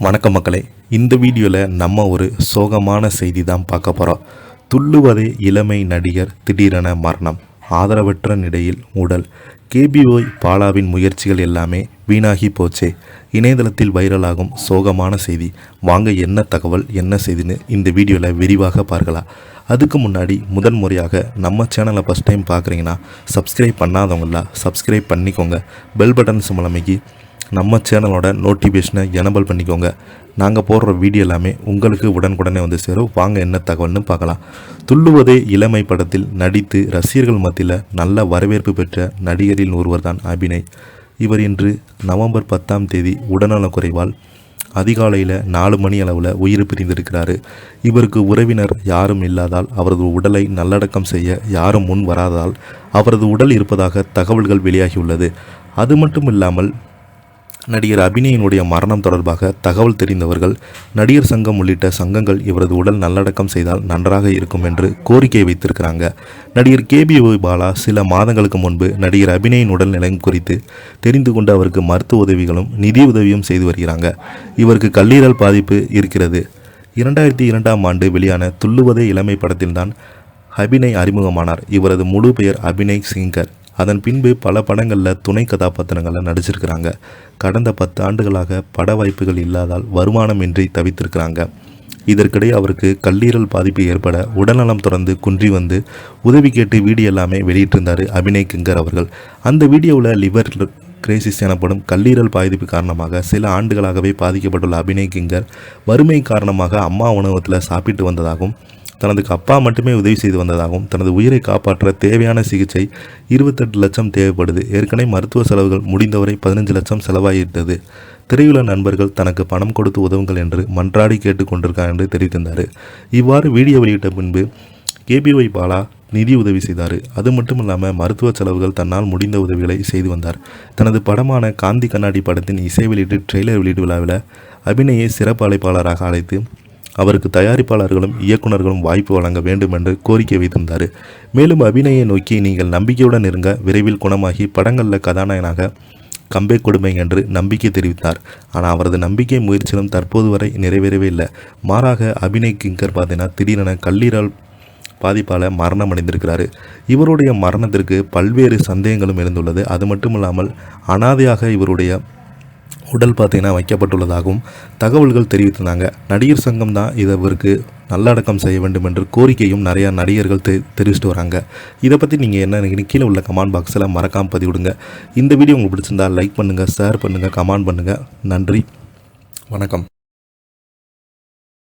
வணக்கம் மக்களே, இந்த வீடியோவில் நம்ம ஒரு சோகமான செய்தி தான் பார்க்க போகிறோம். துள்ளுவதே இளமை நடிகர் திடீரென மரணம், ஆதரவற்ற நிலையில் உடல். கேபிஒய் பாலாவின் முயற்சிகள் எல்லாமே வீணாகி போச்சே. இணையதளத்தில் வைரலாகும் சோகமான செய்தி. வாங்க என்ன தகவல் என்ன செய்தின்னு இந்த வீடியோவில் விரிவாக பார்க்கலாம். அதுக்கு முன்னாடி முதன் முறையாக நம்ம சேனலை ஃபஸ்ட் டைம் பார்க்குறீங்கன்னா சப்ஸ்கிரைப் பண்ணாதவங்களா சப்ஸ்கிரைப் பண்ணிக்கோங்க. பெல் பட்டன் சிம்பல் அமைக்கி நம்ம சேனலோட நோட்டிஃபிகேஷனை எனபிள் பண்ணிக்கோங்க. நாங்கள் போடுற வீடியோ எல்லாமே உங்களுக்கு உடனுக்குடனே வந்து சேரும். வாங்க என்ன தகவல்னு பார்க்கலாம். துள்ளுவதே இளமை படத்தில் நடித்து ரசிகர்கள் மத்தியில் நல்ல வரவேற்பு பெற்ற நடிகரில் ஒருவர் தான் அபிநய். இவர் இன்று நவம்பர் 10 உடல்நலக்குறைவால் அதிகாலையில் 4 மணி அளவில் உயிர் பிரிந்திருக்கிறாரு. இவருக்கு உறவினர் யாரும் இல்லாதால் அவரது உடலை நல்லடக்கம் செய்ய யாரும் முன் வராததால் அவரது உடல் இருப்பதாக தகவல்கள் வெளியாகியுள்ளது. அது மட்டும் இல்லாமல் நடிகர் அபிநயினுடைய மரணம் தொடர்பாக தகவல் தெரிந்தவர்கள் நடிகர் சங்கம் உள்ளிட்ட சங்கங்கள் இவரது உடல் நல்லடக்கம் செய்தால் நன்றாக இருக்கும் என்று கோரிக்கை வைத்திருக்கிறாங்க. நடிகர் கேபிஒய் பாலா சில மாதங்களுக்கு முன்பு நடிகர் அபிநயின் உடல் நிலையம் குறித்து தெரிந்து கொண்டு அவருக்கு மருத்துவ உதவிகளும் நிதி உதவியும் செய்து வருகிறாங்க. இவருக்கு கல்லீரல் பாதிப்பு இருக்கிறது. 2002ஆம் ஆண்டு வெளியான துள்ளுவதே இளமை படத்தில்தான் அபிநய் அறிமுகமானார். இவரது முழு பெயர் அபிநய் சிங்கர். அதன் பின்பு பல படங்களில் துணை கதாபாத்திரங்களில் நடிச்சிருக்கிறாங்க. கடந்த 10 ஆண்டுகளாக பட வாய்ப்புகள் இல்லாதால் வருமானமின்றி தவித்திருக்கிறாங்க. இதற்கிடையே அவருக்கு கல்லீரல் பாதிப்பு ஏற்பட உடல்நலம் தொடர்ந்து குன்றி வந்து உதவி கேட்டு வீடியோ எல்லாமே வெளியிட்டிருந்தார் அபிநய் கிங்கர் அவர்கள். அந்த வீடியோவில் லிவர் கிரைசிஸ் எனப்படும் கல்லீரல் பாதிப்பு காரணமாக சில ஆண்டுகளாகவே பாதிக்கப்பட்டுள்ள அபிநய் கிங்கர் வறுமை காரணமாக அம்மா உணவகத்தில் சாப்பிட்டு வந்ததாகவும் தனது அப்பா மட்டுமே உதவி செய்து வந்ததாகவும் தனது உயிரை காப்பாற்ற தேவையான சிகிச்சை 28 லட்சம் தேவைப்படுது. ஏற்கனவே மருத்துவ செலவுகள் முடிந்தவரை 15 லட்சம் செலவாகிவிட்டது. திரையுள்ள நண்பர்கள் தனக்கு பணம் கொடுத்து உதவுங்கள் என்று மன்றாடி கேட்டுக்கொண்டிருக்கார் என்று தெரிவித்திருந்தார். இவ்வாறு வீடியோ வெளியிட்ட பின்பு கேபிஒய் பாலா நிதி உதவி செய்தார். அது மட்டும் இல்லாமல் மருத்துவ செலவுகள் தன்னால் முடிந்த உதவிகளை செய்து வந்தார். தனது படமான காந்தி கண்ணாடி படத்தின் இசை வெளியீட்டு ட்ரெய்லர் வெளியீட்டு விழாவில் அபிநயை சிறப்பு அழைப்பாளராக அழைத்து அவருக்கு தயாரிப்பாளர்களும் இயக்குநர்களும் வாய்ப்பு வழங்க வேண்டும் என்று கோரிக்கை வைத்திருந்தார். மேலும் அபிநயை நோக்கி நீங்கள் நம்பிக்கையுடன் இருங்க, விரைவில் குணமாகி படங்களில் கதாநாயகனாக கம்பேக் கொடுமை என்று நம்பிக்கை தெரிவித்தார். ஆனால் அவரது நம்பிக்கை முயற்சிகளும் தற்போது வரை நிறைவேறவே இல்லை. மாறாக அபிநய் கிங்கர் பார்த்தீங்கன்னா திடீரென கல்லீரல் பாதிப்பால் மரணம் அடைந்திருக்கிறார். இவருடைய மரணத்திற்கு பல்வேறு சந்தேகங்களும் எழுந்துள்ளது. அது மட்டும் இல்லாமல் அனாதையாக இவருடைய உடல் பார்த்தீங்கன்னா வைக்கப்பட்டுள்ளதாகவும் தகவல்கள் தெரிவித்திருந்தாங்க. நடிகர் சங்கம் தான் இவருக்கு நல்லடக்கம் செய்ய வேண்டும் என்று கோரிக்கையும் நிறையா நடிகர்கள் தெரிவிச்சுட்டு வராங்க. இதை பற்றி நீங்கள் என்ன நினைக்கிறீங்க? கீழே உள்ள கமெண்ட் பாக்ஸில் மறக்காமல் பதிவிடுங்க. இந்த வீடியோ உங்களுக்கு பிடிச்சிருந்தால் லைக் பண்ணுங்கள், ஷேர் பண்ணுங்கள், கமெண்ட் பண்ணுங்கள். நன்றி, வணக்கம்.